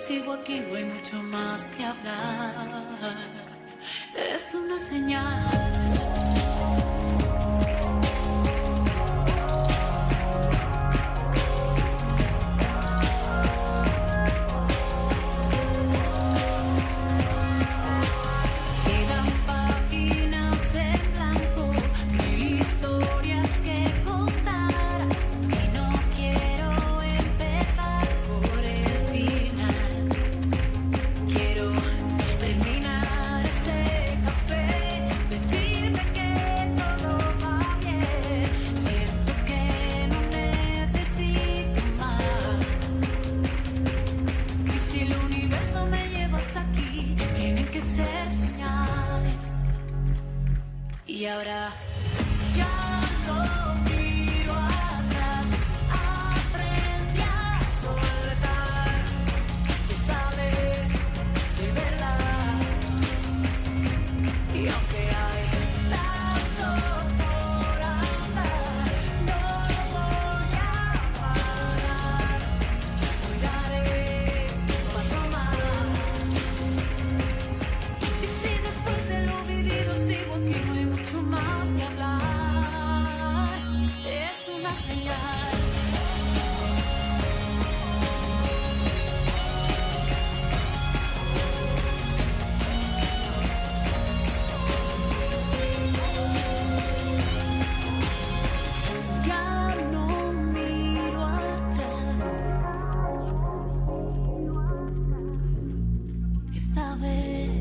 sigo aquí, no hay mucho más que hablar. Es una señal. Y ahora ya no miro atrás, aprendí a soltar, esta vez de verdad. Y aunque hay tanto por andar, no voy a parar, hoy daré un paso más. Y si después de lo vivido sigo aquí, no hay mucho más que hablar. Es una señal. Ya no miro atrás, esta vez